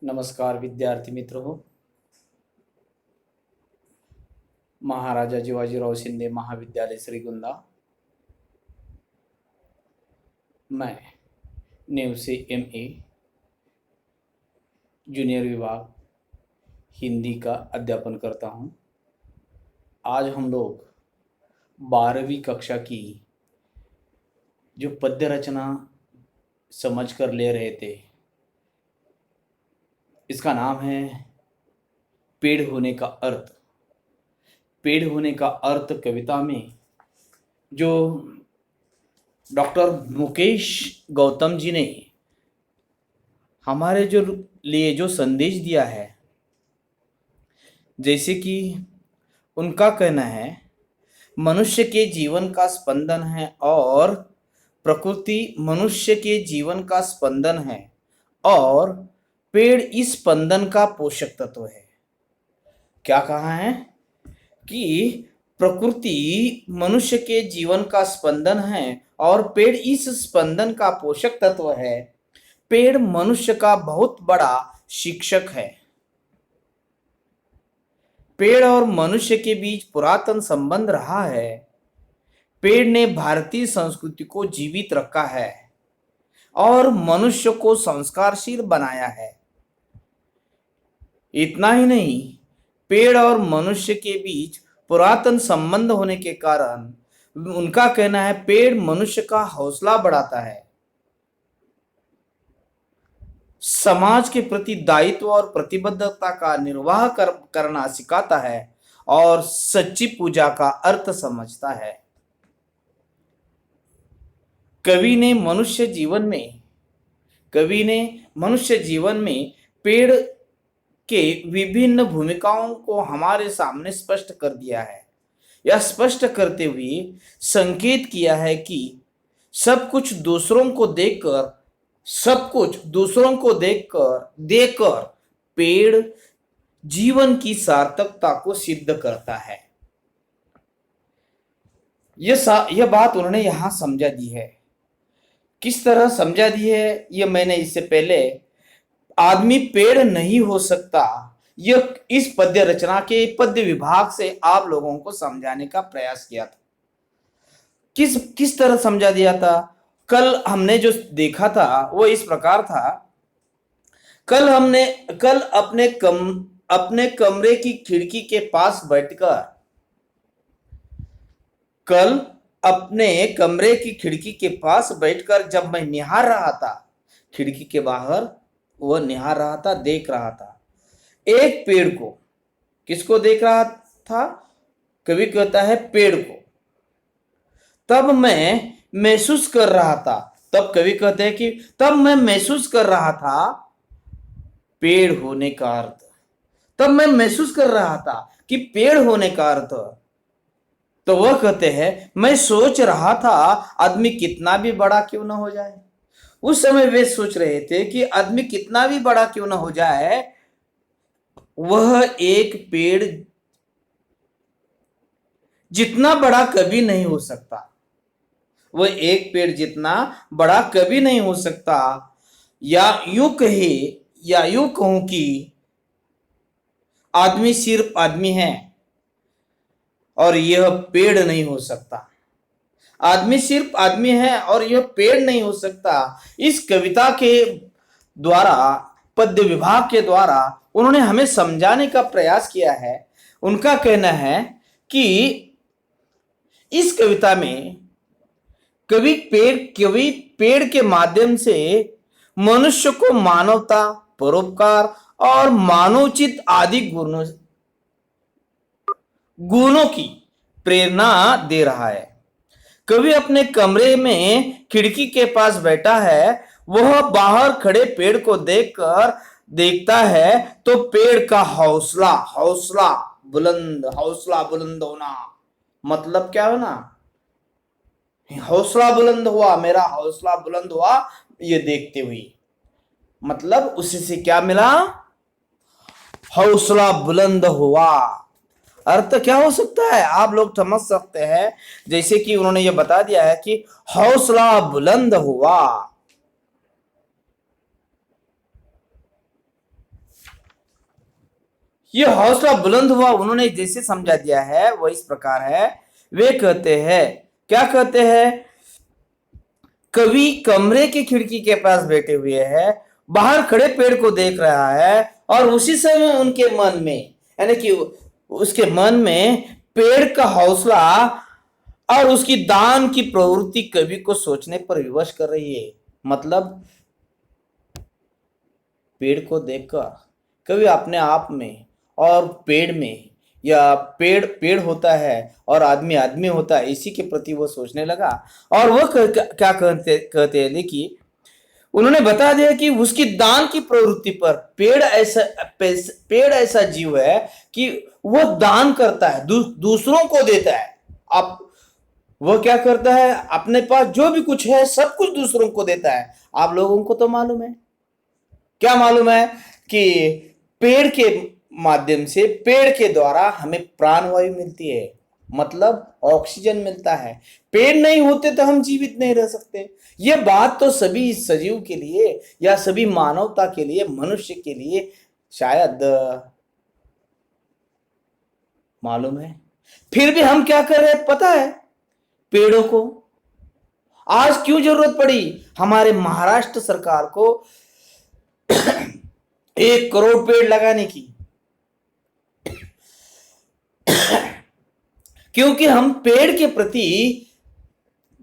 नमस्कार विद्यार्थी मित्रों। महाराजा जीवाजीराव शिंदे महाविद्यालय श्रीगोंदा। मैं नेव से MA जूनियर विभाग हिंदी का अध्यापन करता हूं। आज हम लोग 12वीं कक्षा की जो पद्य रचना समझ कर ले रहे थे, इसका नाम है पेड़ होने का अर्थ। पेड़ होने का अर्थ कविता में जो डॉक्टर मुकेश गौतम जी ने हमारे जो लिए जो संदेश दिया है, जैसे कि उनका कहना है मनुष्य के जीवन का स्पंदन है और प्रकृति मनुष्य के जीवन का स्पंदन है और पेड़ इस स्पंदन का पोषक तत्व है। क्या कहा है कि प्रकृति मनुष्य के जीवन का स्पंदन है और पेड़ इस स्पंदन का पोषक तत्व है। पेड़ मनुष्य का बहुत बड़ा शिक्षक है। पेड़ और मनुष्य के बीच पुरातन संबंध रहा है। पेड़ ने भारतीय संस्कृति को जीवित रखा है और मनुष्य को संस्कारशील बनाया है। इतना ही नहीं, पेड़ और मनुष्य के बीच पुरातन संबंध होने के कारण उनका कहना है पेड़ मनुष्य का हौसला बढ़ाता है, समाज के प्रति दायित्व और प्रतिबद्धता का निर्वाह करना सिखाता है और सच्ची पूजा का अर्थ समझता है। कवि ने मनुष्य जीवन में पेड़ के विभिन्न भूमिकाओं को हमारे सामने स्पष्ट कर दिया है। यह स्पष्ट करते हुए संकेत किया है कि सब कुछ दूसरों को देकर पेड़ जीवन की सार्थकता को सिद्ध करता है। यह बात उन्होंने यहां समझा दी है। किस तरह समझा दी है, यह मैंने इससे पहले आदमी पेड़ नहीं हो सकता, यह इस पद्य रचना के पद्य विभाग से आप लोगों को समझाने का प्रयास किया था। किस तरह समझा दिया था? कल हमने जो देखा था वो इस प्रकार था। कल अपने कमरे की खिड़की के पास बैठकर जब मैं निहार रहा था, खिड़की के बाहर वह निहार रहा था, देख रहा था एक पेड़ को। किसको देख रहा था? कवि कहता है पेड़ को। तब मैं महसूस कर रहा था, तब कवि कहते हैं कि तब मैं महसूस कर रहा था पेड़ होने का अर्थ। तब मैं महसूस कर रहा था कि पेड़ होने का अर्थ। तो वह कहते हैं मैं सोच रहा था आदमी कितना भी बड़ा क्यों ना हो जाए। उस समय वे सोच रहे थे कि आदमी कितना भी बड़ा क्यों ना हो जाए, वह एक पेड़ जितना बड़ा कभी नहीं हो सकता। वह एक पेड़ जितना बड़ा कभी नहीं हो सकता। या यूं कहूं कि आदमी सिर्फ आदमी है और यह पेड़ नहीं हो सकता। आदमी सिर्फ आदमी है और यह पेड़ नहीं हो सकता। इस कविता के द्वारा, पद्य विभाग के द्वारा उन्होंने हमें समझाने का प्रयास किया है। उनका कहना है कि इस कविता में कवि पेड़ के माध्यम से मनुष्य को मानवता, परोपकार और मानवोचित आदि गुणों की प्रेरणा दे रहा है। कवि अपने कमरे में खिड़की के पास बैठा है। वह बाहर खड़े पेड़ को देखता है तो पेड़ का हौसला बुलंद होना। मतलब क्या हो ना, हौसला बुलंद हुआ, मेरा हौसला बुलंद हुआ ये देखते हुए। मतलब उससे क्या मिला? हौसला बुलंद हुआ। अर्थ क्या हो सकता है आप लोग समझ सकते हैं। जैसे कि उन्होंने ये बता दिया है कि हौसला बुलंद हुआ। ये हौसला बुलंद हुआ, उन्होंने जैसे समझा दिया है वो इस प्रकार है। वे कहते हैं, क्या कहते हैं, कवि कमरे की खिड़की के पास बैठे हुए हैं, बाहर खड़े पेड़ को देख रहा है, और उसी समय उनके मन में, यानी कि उसके मन में पेड़ का हौसला और उसकी दान की प्रवृत्ति कवि को सोचने पर विवश कर रही है। मतलब पेड़ को देखकर कवि अपने आप में और पेड़ में, या पेड़ पेड़ होता है और आदमी आदमी होता है, इसी के प्रति वो सोचने लगा। और वो क्या कहते हैं, देखिए उन्होंने बता दिया कि उसकी दान की प्रवृत्ति पर, पेड़ ऐसा जीव है कि वो दान करता है, दूसरों को देता है। आप वो क्या करता है, अपने पास जो भी कुछ है सब कुछ दूसरों को देता है। आप लोगों को तो मालूम है, क्या मालूम है कि पेड़ के माध्यम से, पेड़ के द्वारा हमें प्राणवायु मिलती है, मतलब ऑक्सीजन मिलता है। पेड़ नहीं होते तो हम जीवित नहीं रह सकते। यह बात तो सभी सजीव के लिए या सभी मानवता के लिए, मनुष्य के लिए शायद मालूम है। फिर भी हम क्या कर रहे हैं पता है, पेड़ों को आज क्यों जरूरत पड़ी हमारे महाराष्ट्र सरकार को 1 करोड़ पेड़ लगाने की? क्योंकि हम पेड़ के प्रति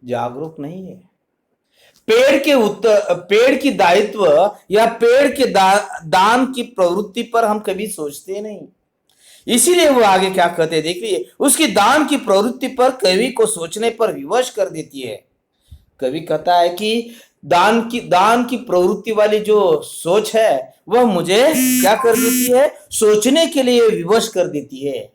जागरूक नहीं है। पेड़ की दायित्व या पेड़ के दान की प्रवृत्ति पर हम कभी सोचते नहीं। इसीलिए वो आगे क्या कहते हैं, देखिए, उसकी दान की प्रवृत्ति पर कवि को सोचने पर विवश कर देती है। कवि कहता है कि दान की प्रवृत्ति वाली जो सोच है वह मुझे क्या कर देती है, सोचने के लिए विवश कर देती है।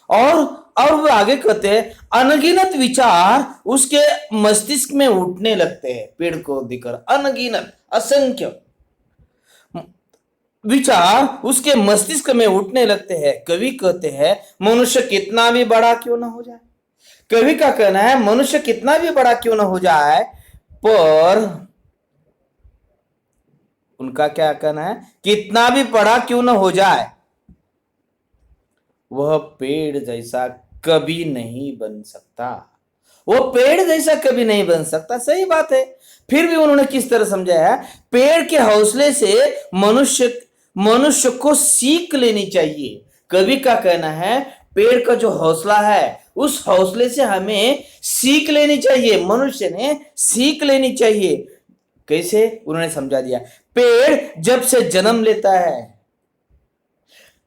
और वो आगे कहते हैं, अनगिनत विचार उसके मस्तिष्क में उठने लगते हैं। पेड़ को देखकर अनगिनत, असंख्य विचार उसके मस्तिष्क में उठने लगते हैं। कवि कहते हैं, मनुष्य कितना भी बड़ा क्यों ना हो जाए, कवि का कहना है मनुष्य कितना भी बड़ा क्यों ना हो जाए, पर उनका क्या कहना है, कितना भी बड़ा क्यों ना हो जाए वह पेड़ जैसा कभी नहीं बन सकता। वो पेड़ जैसा कभी नहीं बन सकता। सही बात है। फिर भी उन्होंने किस तरह समझाया, पेड़ के हौसले से मनुष्य को सीख लेनी चाहिए। कवि का कहना है पेड़ का जो हौसला है उस हौसले से हमें सीख लेनी चाहिए, मनुष्य ने सीख लेनी चाहिए। कैसे? उन्होंने समझा दिया, पेड़ जब से जन्म लेता है,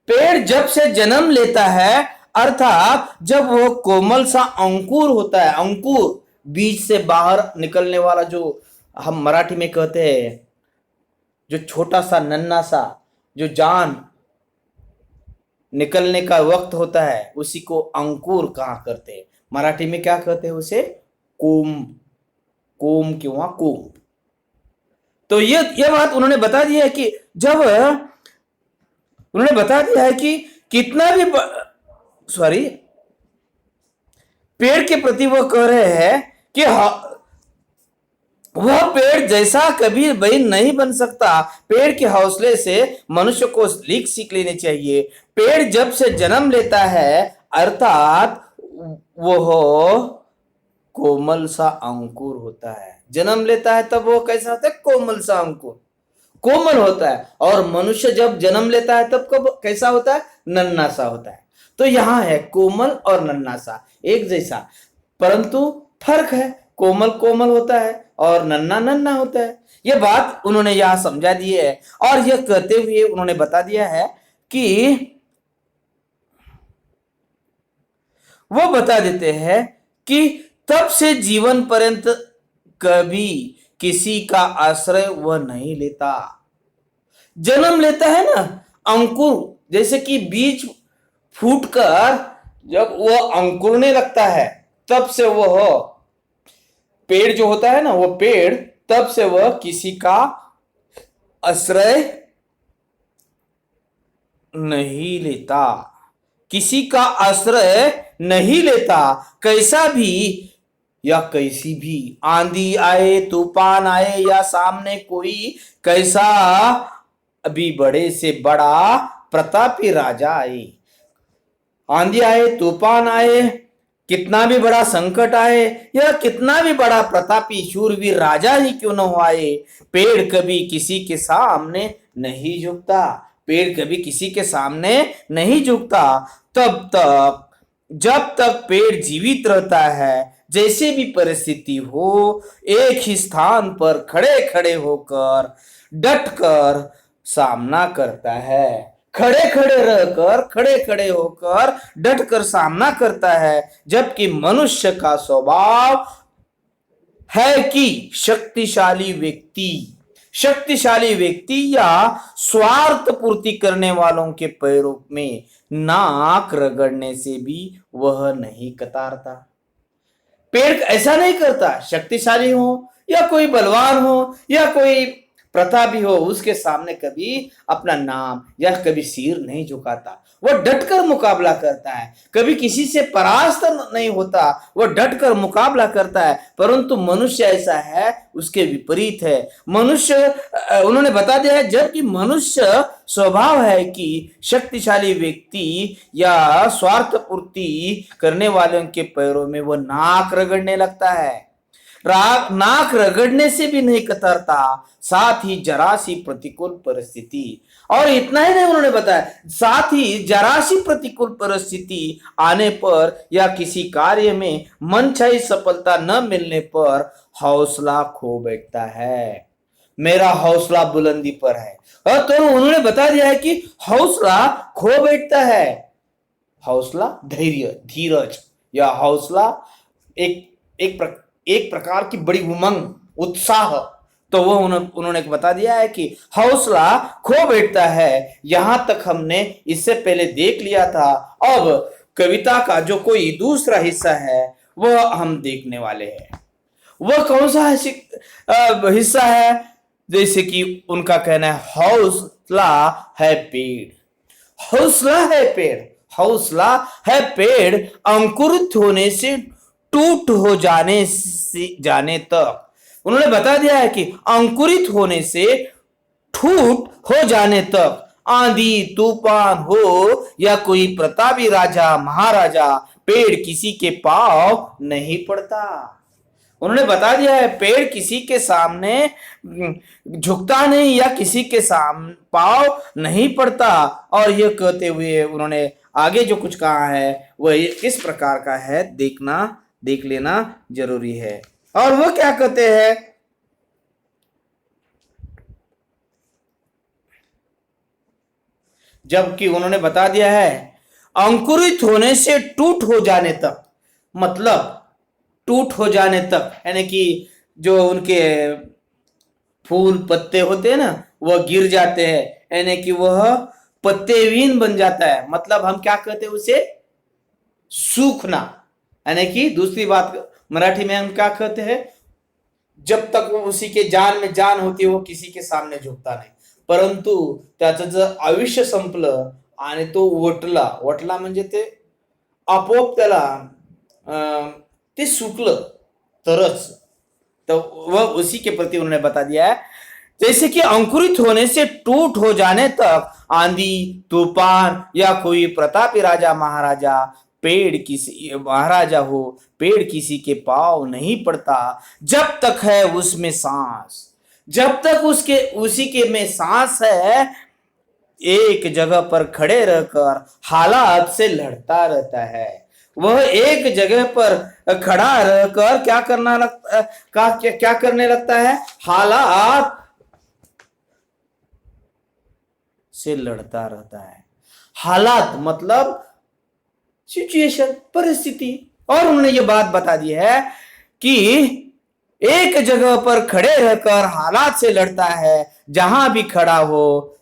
पेड़ जब से जन्म लेता है, अर्थात जब वो कोमल सा अंकुर होता है, अंकुर बीज से बाहर निकलने वाला, जो हम मराठी में कहते हैं, जो छोटा सा नन्ना सा जो जान निकलने का वक्त होता है, उसी को अंकुर कहा करते हैं। मराठी में क्या कहते हैं उसे? कोम, कोम किंवा कोम। तो ये बात उन्होंने बता दिया है कि जब उन्होंने बता दिया है कि कितना भी पेड़ के प्रति वो कह रहे हैं कि वह पेड़ जैसा कभी भी नहीं बन सकता। पेड़ के हौसले से मनुष्य को सीख लेनी चाहिए। पेड़ जब से जन्म लेता है, अर्थात वह कोमल सा अंकुर होता है। जन्म लेता है तब वो कैसा होता है? कोमल सा अंकुर, कोमल होता है। और मनुष्य जब जन्म लेता है तब कब कैसा होता है? नन्ना सा होता है। तो यहां है कोमल और नन्ना सा एक जैसा, परंतु फर्क है, कोमल कोमल होता है और नन्ना नन्ना होता है। यह बात उन्होंने यहां समझा दी है। और यह कहते हुए उन्होंने बता दिया है कि वो बता देते हैं कि तब से जीवन पर्यंत कभी किसी का आश्रय वह नहीं लेता। जन्म लेता है ना अंकुर, जैसे कि बीज फूटकर जब वह अंकुरने लगता है, तब से वह पेड़ जो होता है ना, वो पेड़ तब से वह किसी का आश्रय नहीं लेता, किसी का आश्रय नहीं लेता। कैसा भी या कैसी भी आंधी आए, तूफान आए, या सामने कोई कैसा अभी बड़े से बड़ा प्रतापी राजा आए। आंधी आए, तूफान आए, कितना भी बड़ा संकट आए या कितना भी बड़ा प्रतापी शूरवीर राजा ही क्यों न हो आए, पेड़ कभी किसी के सामने नहीं झुकता। पेड़ कभी किसी के सामने नहीं झुकता। तब तक, जब तक पेड़ जीवित रहता है, जैसे भी परिस्थिति हो, एक ही स्थान पर खड़े खड़े होकर, डट कर सामना करता है। खड़े खड़े रहकर, खड़े खड़े होकर डट कर सामना करता है। जबकि मनुष्य का स्वभाव है कि शक्तिशाली व्यक्ति या स्वार्थ पूर्ति करने वालों के पैरों में नाक रगड़ने से भी वह नहीं कतारता। पेड़ ऐसा नहीं करता, शक्तिशाली हो या कोई बलवान हो या कोई प्रतापी हो, उसके सामने कभी अपना नाम या कभी सिर नहीं झुकाता। वह डटकर मुकाबला करता है, कभी किसी से परास्त नहीं होता, वह डटकर मुकाबला करता है। परंतु मनुष्य ऐसा है, उसके विपरीत है। मनुष्य, उन्होंने बता दिया है, जबकि मनुष्य स्वभाव है कि शक्तिशाली व्यक्ति या स्वार्थ पूर्ति करने वालों के पैरों में वह नाक रगड़ने लगता है। नाक रगड़ने से भी नहीं कतरता, साथ ही जरा सी प्रतिकूल परिस्थिति, और इतना ही नहीं उन्होंने बताया, साथ ही जरा सी प्रतिकूल परिस्थिति आने पर या किसी कार्य में मनचाही सफलता न मिलने पर हौसला खो बैठता है। मेरा हौसला बुलंदी पर है। और तो उन्होंने बता दिया है कि हौसला खो बैठता है। हौसला धैर्य, धीरज या हौसला एक प्रकार की बड़ी उमंग, उत्साह। तो वो उन्होंने बता दिया है कि हौसला खो बैठता है। यहां तक हमने इससे पहले देख लिया था। अब कविता का जो कोई दूसरा हिस्सा है वह हम देखने वाले हैं। वह कौन सा हिस्सा है? जैसे कि उनका कहना है, हौसला है पेड़, हौसला है पेड़, हौसला है पेड़ अंकुरित होने से टूट हो जाने तक। उन्होंने बता दिया है कि अंकुरित होने से टूट हो जाने तक, आंधी तूफान हो या कोई प्रतापी राजा महाराजा, पेड़ किसी के पांव नहीं पड़ता। उन्होंने बता दिया है, पेड़ किसी के सामने झुकता नहीं या किसी के सामने पांव नहीं पड़ता। और यह कहते हुए उन्होंने आगे जो कुछ कहा है वह किस प्रकार का है, देख लेना जरूरी है। और वो क्या कहते हैं, जबकि उन्होंने बता दिया है अंकुरित होने से टूट हो जाने तक, मतलब टूट हो जाने तक, यानी कि जो उनके फूल पत्ते होते हैं ना, वह गिर जाते हैं, यानी कि वह पत्तेविहीन बन जाता है। मतलब हम क्या कहते हैं उसे, सूखना। यानी कि दूसरी बात मराठी में हम क्या कहते हैं, जब तक वो उसी के जान में जान होती है वो किसी के सामने झुकता नाही। परंतु त्याचं जर आयुष्य संपलं आणि तो वटला म्हणजे ते आपोआप त्याला ते सुकलं तरच, तो वह उसी के प्रति उन्होंने बता दिया है। जैसे कि अंकुरित होने से टूट हो जाने तक, आंधी तूफान या कोई प्रतापी राजा महाराजा, पेड़ किसी महाराजा हो, पेड़ किसी के पांव नहीं पड़ता जब तक है उसमें सांस। जब तक उसी के में सांस है, एक जगह पर खड़े रहकर हालात से लड़ता रहता है। वह एक जगह पर खड़ा रहकर क्या करने लगता है, हालात से लड़ता रहता है। हालात मतलब सिचुएशन, परिस्थिति। और उन्होंने ये बात बता दी है कि एक जगह पर खड़े रहकर हालात से लड़ता है, जहां भी खड़ा हो,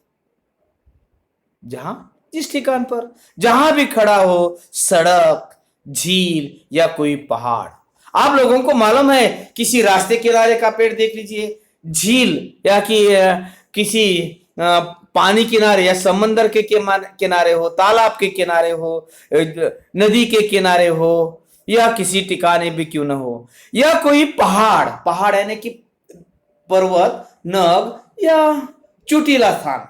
जिस ठिकान पर जहां भी खड़ा हो, सड़क, झील या कोई पहाड़। आप लोगों को मालूम है, किसी रास्ते किनारे का पेड़ देख लीजिए, झील या कि किसी पानी किनारे या समंदर के किनारे हो, तालाब के किनारे हो, नदी के किनारे हो, या किसी ठिकाने भी क्यों न हो, या कोई पहाड़ यानी कि पर्वत, नग या चोटीला स्थान,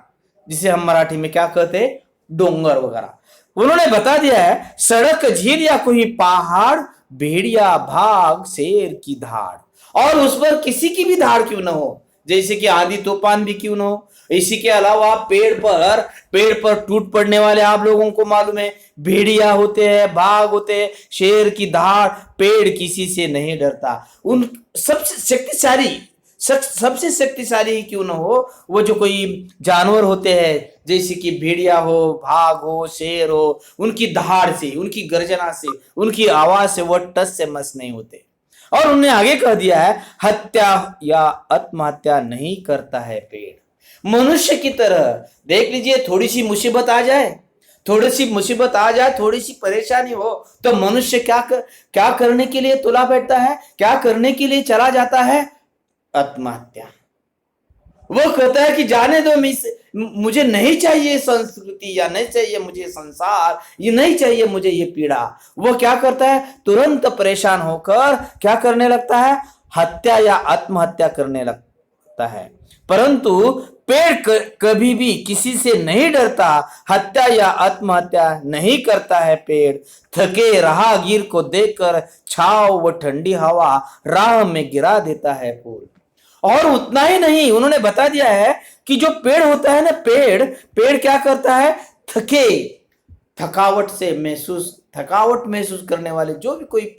जिसे हम मराठी में क्या कहते हैं, डोंगर वगैरह। उन्होंने बता दिया है सड़क, झील या कोई पहाड़, भेड़िया, भाग, शेर की धाड़, और उस पर किसी की भी धाड़ क्यों ना हो, जैसे कि आंधी तूफान भी क्यों ना हो। इसी के अलावा पेड़ पर टूट पड़ने वाले आप लोगों को मालूम है, भेड़िया होते हैं, बाघ होते हैं, शेर की धाड़। पेड़ किसी से नहीं डरता। उन सबसे शक्तिशाली ही क्यों ना हो, वो जो कोई जानवर होते हैं जैसे कि भेड़िया हो, भाग हो, शेर हो, उनकी दहाड़ से, उनकी गर्जना से, उनकी आवाज से वो टस से मस नहीं होते। और उन्होंने आगे कह दिया है हत्या या आत्महत्या नहीं करता है पेड़। मनुष्य की तरह देख लीजिए, थोड़ी सी मुसीबत आ जाए, थोड़ी सी परेशानी हो, तो मनुष्य क्या करने के लिए तुला बैठता है, क्या करने के लिए चला जाता है, आत्महत्या। वो कहता है कि जाने दो, मुझे नहीं चाहिए संस्कृति, या नहीं चाहिए मुझे संसार, ये नहीं चाहिए मुझे ये पीड़ा। वो क्या करता है, तुरंत परेशान होकर क्या करने लगता है, हत्या या आत्महत्या करने लगता है। परंतु पेड़ कभी भी किसी से नहीं डरता, हत्या या आत्महत्या नहीं करता है पेड़। थके राहगीर को देखकर छाव व ठंडी हवा राह में गिरा देता है फूल। और उतना ही नहीं, उन्होंने बता दिया है कि जो पेड़ होता है ना, पेड़ क्या करता है, थकावट महसूस करने वाले जो भी कोई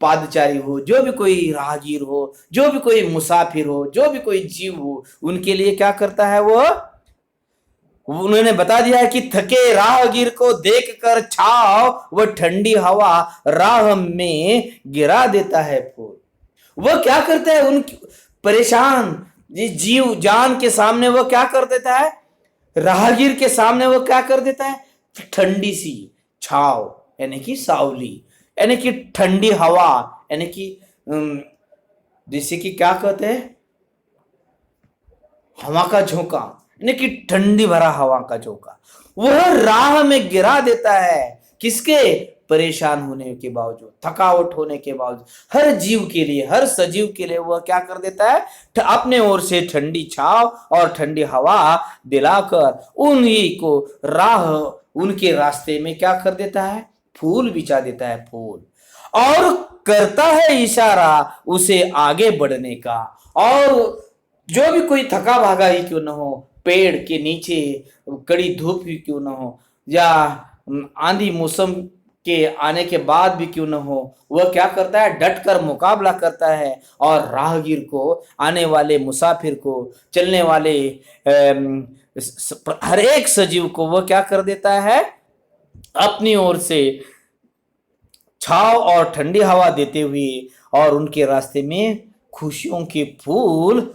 पादचारी हो, जो भी कोई राहगीर हो, जो भी कोई मुसाफिर हो, जो भी कोई जीव हो, उनके लिए क्या करता है वो, उन्होंने बता दिया है कि थके राहगीर को देखकर छाव व ठंडी हवा राह में गिरा देता है फूल। वह क्या करता है, उन परेशान जीव जान के सामने वो क्या कर देता है, राहगीर के सामने वो क्या कर देता है, ठंडी सी छाव यानी कि सावली, यानी कि ठंडी हवा, यानी कि जैसे कि क्या कहते हैं, हवा का झोंका, यानी कि ठंडी भरा हवा का झोंका, वह राह में गिरा देता है। किसके, परेशान होने के बावजूद, थकावट होने के बावजूद, हर जीव के लिए, हर सजीव के लिए वह क्या कर देता है, अपने ओर से ठंडी छाव और ठंडी हवा दिलाकर उन्हीं को उनके रास्ते में क्या कर देता है, फूल बिछा देता है, फूल, और करता है इशारा उसे आगे बढ़ने का। और जो भी कोई थका भागा ही क्यों ना हो, पेड़ के नीचे कड़ी धूप ही क्यों ना हो, या आंधी मौसम के आने के बाद भी क्यों न हो, वह क्या करता है, डट कर मुकाबला करता है, और राहगीर को, आने वाले मुसाफिर को, चलने वाले हर एक सजीव को वह क्या कर देता है, अपनी ओर से छाव और ठंडी हवा देते हुए, और उनके रास्ते में खुशियों के फूल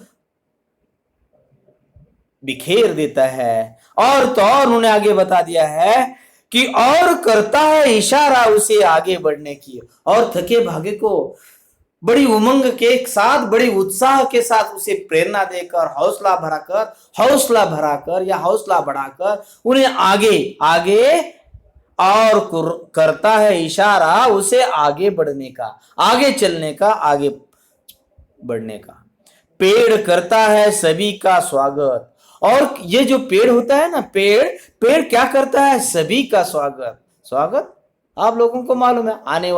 बिखेर देता है। और तो और उन्होंने आगे बता दिया है कि और करता है इशारा उसे आगे बढ़ने की, और थके भागे को बड़ी उमंग के साथ, बड़ी उत्साह के साथ उसे प्रेरणा देकर, हौसला बढ़ाकर उन्हें आगे और करता है इशारा उसे आगे बढ़ने का, आगे चलने का, आगे बढ़ने का। पेड़ करता है सभी का स्वागत। और ये जो पेड़ होता है ना, पेड़ क्या करता है, सभी का स्वागत आप लोगों को मालूम है, आने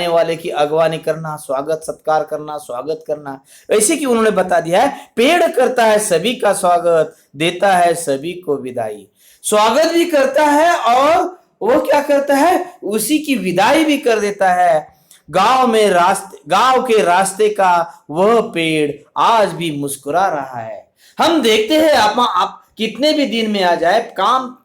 वाले की अगवानी करना, सत्कार करना, स्वागत करना। ऐसे कि उन्होंने बता दिया है पेड़ करता है सभी का स्वागत, देता है सभी को विदाई। स्वागत भी करता है और वो क्या करता है, उसी की विदाई भी कर देता है। गांव के रास्ते का वह पेड़ आज भी मुस्कुरा रहा है। हम देखते हैं आप कितने भी दिन में आ जाए, काम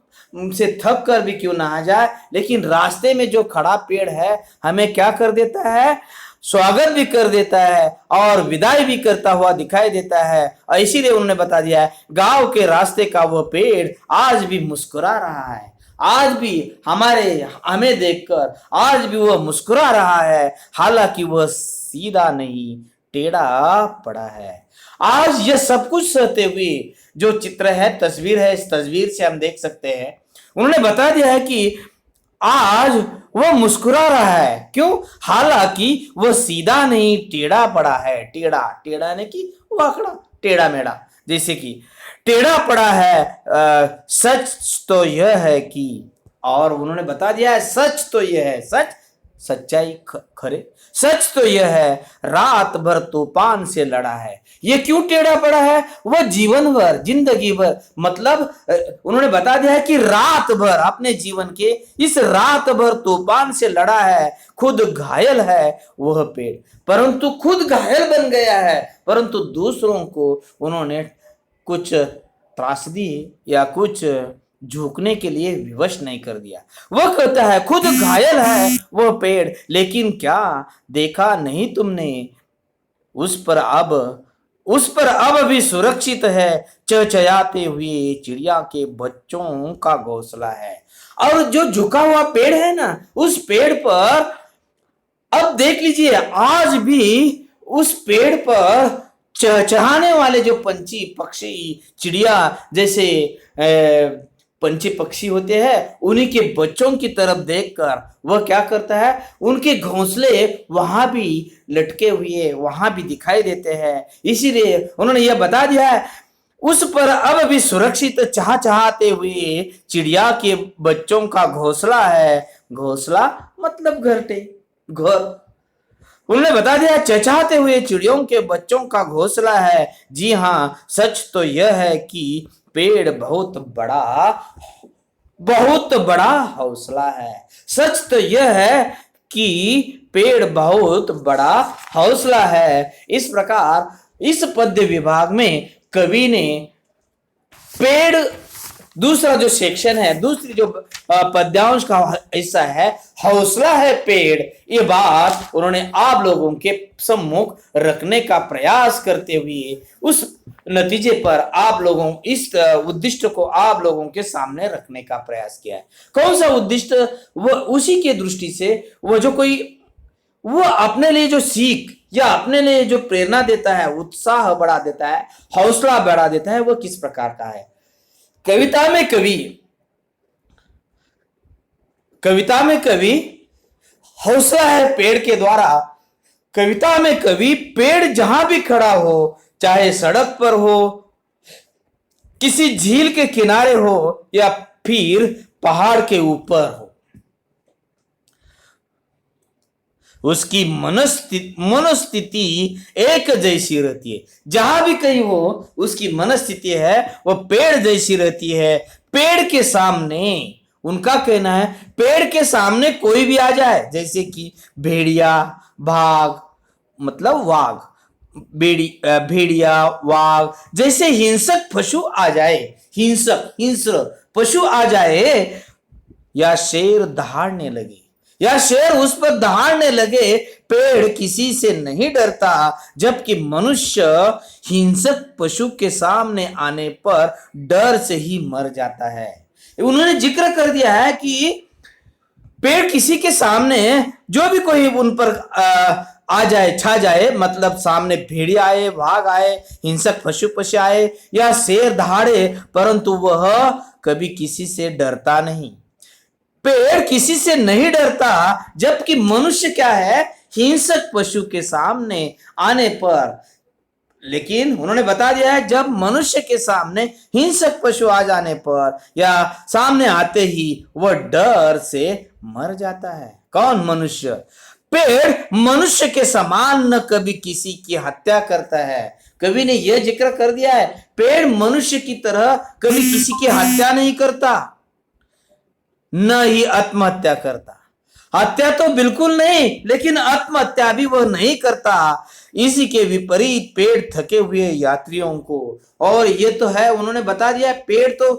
से थक कर भी क्यों ना आ जाए, लेकिन रास्ते में जो खड़ा पेड़ है हमें क्या कर देता है, स्वागत भी कर देता है और विदाई भी करता हुआ दिखाई देता है। और इसीलिए उन्होंने बता दिया है गांव के रास्ते का वह पेड़ आज भी मुस्कुरा रहा है, आज भी हमें देखकर आज भी वह मुस्कुरा रहा है, हालांकि वह सीधा नहीं टेढ़ा पड़ा है। आज यह सब कुछ सहते हुए जो चित्र है, तस्वीर है, इस तस्वीर से हम देख सकते हैं उन्होंने बता दिया है कि आज वह मुस्कुरा रहा है। क्यों? हालांकि वह सीधा नहीं टेढ़ा पड़ा है। टेढ़ा यानी कि वाकड़ा, टेढ़ा मेढ़ा, जैसे कि टेढ़ा पड़ा है। सच तो यह है कि, और उन्होंने बता दिया है सच तो यह है, सच सच्चाई खरे, सच तो यह है रात भर तूफान से लड़ा है। ये क्यों टेढ़ा पड़ा है? वह जीवन भर, जिंदगी भर, मतलब उन्होंने बता दिया है कि रात भर, अपने जीवन के इस रात भर तूफान से लड़ा है, खुद घायल है वह पेड़, परंतु खुद घायल बन गया है, परंतु दूसरों को उन्होंने कुछ त्रासदी या कुछ झुकने के लिए विवश नहीं कर दिया। वह कहता है खुद घायल है वह पेड़, लेकिन क्या देखा नहीं तुमने, उस पर अब भी सुरक्षित है चहचहाते हुए चिड़िया के बच्चों का घोंसला है। और जो झुका हुआ पेड़ है ना, उस पेड़ पर अब देख लीजिए, आज भी उस पेड़ पर चहचहाने वाले जो पंछी पक्षी चिड़िया जैसे पंछी पक्षी होते हैं, उन्हीं के बच्चों की तरफ देखकर वह क्या करता है, उनके घोंसले वहां भी लटके हुए वहां भी दिखाई देते हैं। इसीलिए उन्होंने यह बता दिया है उस पर अब भी सुरक्षित चहचहाते हुए चिड़िया के बच्चों का घोंसला है। घोंसला मतलब घर। उन्होंने बता दिया चहचहाते हुए चिड़ियों के बच्चों का घोंसला है। जी हाँ, सच तो यह है कि पेड़ बहुत बड़ा हौसला है। सच तो यह है कि पेड़ बहुत बड़ा हौसला है। इस प्रकार इस पद्य विभाग में कवि ने पेड़, दूसरा जो सेक्शन है, दूसरी जो पद्यांश का हिस्सा है, हौसला है पेड़, ये बात उन्होंने आप लोगों के सम्मुख रखने का प्रयास करते हुए उस नतीजे पर आप लोगों, इस उद्दिष्ट को आप लोगों के सामने रखने का प्रयास किया है। कौन सा उद्दिष्ट? वो उसी के दृष्टि से वो अपने लिए जो सीख या अपने लिए जो प्रेरणा देता है, उत्साह बढ़ा देता है, हौसला बढ़ा देता है, वो किस प्रकार का है। कविता में कवि हौसला है पेड़ के द्वारा। कविता में कवि पेड़ जहां भी खड़ा हो, चाहे सड़क पर हो, किसी झील के किनारे हो या फिर पहाड़ के ऊपर हो, उसकी मनोस्थिति एक जैसी रहती है। जहां भी कहीं हो, उसकी मनोस्थिति है वो पेड़ जैसी रहती है। पेड़ के सामने, उनका कहना है, पेड़ के सामने कोई भी आ जाए, जैसे कि भेड़िया, मतलब वाघ, भेड़िया, वाघ जैसे हिंसक पशु आ जाए, हिंस्र पशु आ जाए, या शेर दहाड़ने लगे, या शेर उस पर दहाड़ने लगे, पेड़ किसी से नहीं डरता, जबकि मनुष्य हिंसक पशु के सामने आने पर डर से ही मर जाता है। उन्होंने जिक्र कर दिया है कि पेड़ किसी के सामने, जो भी कोई उन पर आ जाए, छा जाए, मतलब सामने भेड़िया आए, वाघ आए, हिंसक पशु आए या शेर दहाड़े, परंतु वह कभी किसी से डरता नहीं। पेड़ किसी से नहीं डरता, जबकि मनुष्य क्या है, हिंसक पशु के सामने आने पर। लेकिन उन्होंने बता दिया है जब मनुष्य के सामने हिंसक पशु आ जाने पर या सामने आते ही वह डर से मर जाता है। कौन? मनुष्य। पेड़ मनुष्य के समान न कभी किसी की हत्या करता है। कवि ने यह जिक्र कर दिया है, पेड़ मनुष्य की तरह कभी किसी की हत्या नहीं करता, न ही आत्महत्या करता। हत्या तो बिल्कुल नहीं, लेकिन आत्महत्या भी वह नहीं करता। इसी के विपरीत पेड़ थके हुए यात्रियों को, और ये तो है, उन्होंने बता दिया, पेड़ तो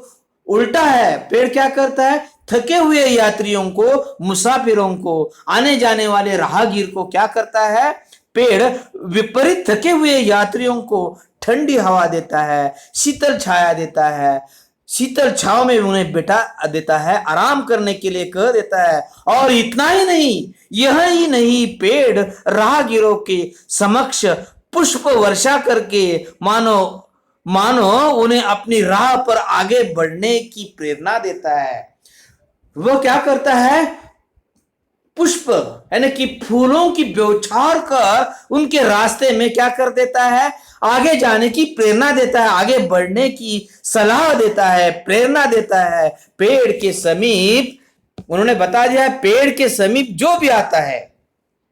उल्टा है। पेड़ क्या करता है? थके हुए यात्रियों को, मुसाफिरों को, आने जाने वाले राहगीर को क्या करता है? पेड़ विपरीत थके हुए यात्रियों को ठंडी हवा देता है, शीतल छाया देता है, शीतल छाव में उन्हें बिठा देता है, आराम करने के लिए कह देता है। और इतना ही नहीं, यह ही नहीं, पेड़ राहगीरों के समक्ष पुष्प वर्षा करके मानो उन्हें अपनी राह पर आगे बढ़ने की प्रेरणा देता है। वह क्या करता है? पुष्प यानी कि फूलों की बौछार कर उनके रास्ते में क्या कर देता है, आगे जाने की प्रेरणा देता है, आगे बढ़ने की सलाह देता है, प्रेरणा देता है। पेड़ के समीप उन्होंने बता दिया है, पेड़ के समीप जो भी आता है,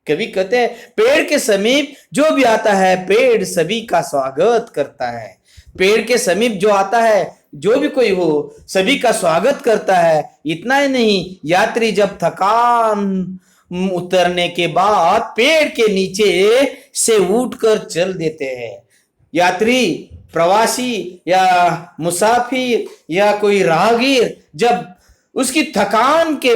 कवि कहते हैं पेड़ के समीप जो भी आता है पेड़ सभी का स्वागत करता है। पेड़ के समीप जो आता है, जो भी कोई हो, सभी का स्वागत करता है। इतना ही नहीं, यात्री जब थकान उतरने के बाद पेड़ के नीचे से उठकर चल देते हैं। यात्री, प्रवासी या मुसाफिर या कोई राहगीर जब उसकी थकान के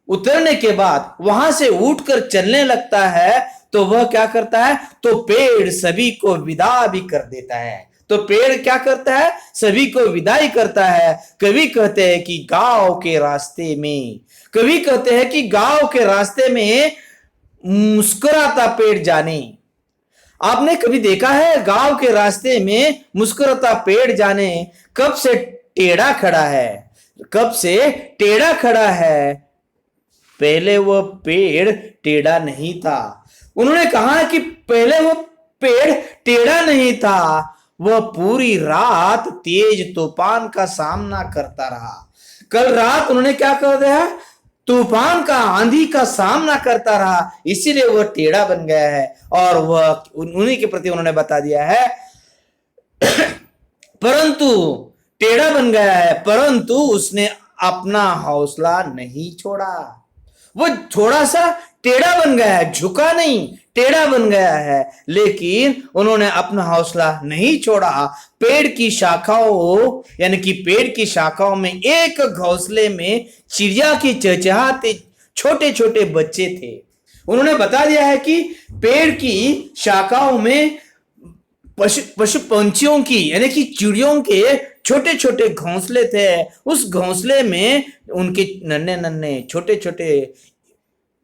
उतरने के बाद वहां से उठकर चलने लगता है तो वह क्या करता है, तो पेड़ सभी को विदा भी कर देता है। तो पेड़ क्या करता है, सभी को विदाई करता है। कवि कहते हैं कि गांव के रास्ते में, कवि कहते हैं कि गांव के रास्ते में मुस्कुराता पेड़ जाने। आपने कभी देखा है गांव के रास्ते में मुस्कुराता पेड़ जाने कब से टेढ़ा खड़ा है, कब से टेढ़ा खड़ा है? पहले वह पेड़ टेढ़ा नहीं था। उन्होंने कहा कि पहले वह पेड़ टेढ़ा नहीं था, वह पूरी रात तेज तूफान का सामना करता रहा। कल रात उन्होंने क्या कर दिया, तूफान का, आंधी का सामना करता रहा, इसीलिए वह टेढ़ा बन गया है। और वह उन्हीं के प्रति उन्होंने बता दिया है परंतु टेढ़ा बन गया है, परंतु उसने अपना हौसला नहीं छोड़ा। वो थोड़ा सा टेढ़ा बन गया है, झुका नहीं, टेढ़ा बन गया है, लेकिन उन्होंने अपना हौसला नहीं छोड़ा। पेड़ की शाखाओं यानी कि पेड़ की शाखाओं में एक घोंसले में चिड़िया की चहचहाते छोटे छोटे बच्चे थे। उन्होंने बता दिया है कि पेड़ की शाखाओं में पशु पंछियों की यानी कि चिड़ियों के छोटे छोटे घोंसले थे। उस घोंसले में उनके नन्हे नन्हे छोटे छोटे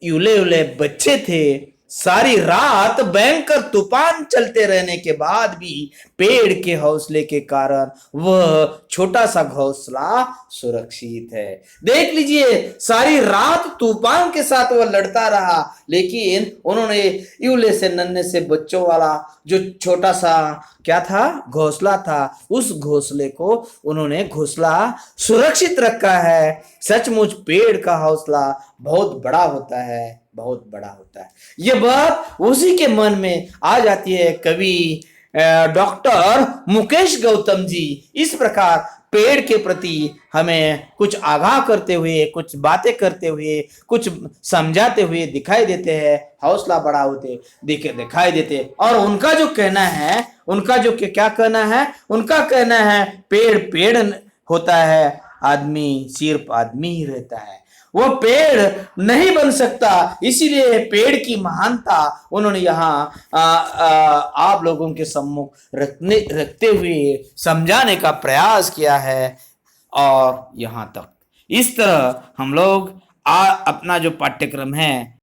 यूले यूले बच्चे थे। सारी रात भयंकर तूफान चलते रहने के बाद भी पेड़ के हौसले के कारण वह छोटा सा घोंसला सुरक्षित है। देख लीजिए, सारी रात तूफान के साथ वह लड़ता रहा, लेकिन उन्होंने यूले से नन्हे से बच्चों वाला जो छोटा सा क्या था, घोंसला था, उस घोंसले को उन्होंने घोंसला सुरक्षित रखा है। सचमुच पेड़ का हौसला बहुत बड़ा होता है, बहुत बड़ा होता है। यह बात उसी के मन में आ जाती है। कवि डॉक्टर मुकेश गौतम जी इस प्रकार पेड़ के प्रति हमें कुछ आगाह करते हुए, कुछ बातें करते हुए, कुछ समझाते हुए दिखाई देते हैं, हौसला बढ़ा होते दिखाई देते। और उनका जो कहना है, उनका जो क्या कहना है, उनका कहना है पेड़ पेड़ होता है, आदमी सिर्फ आदमी ही रहता है, वो पेड़ नहीं बन सकता। इसीलिए पेड़ की महानता उन्होंने यहाँ आप लोगों के सम्मुख रखते हुए समझाने का प्रयास किया है। और यहाँ तक इस तरह हम लोग अपना जो पाठ्यक्रम है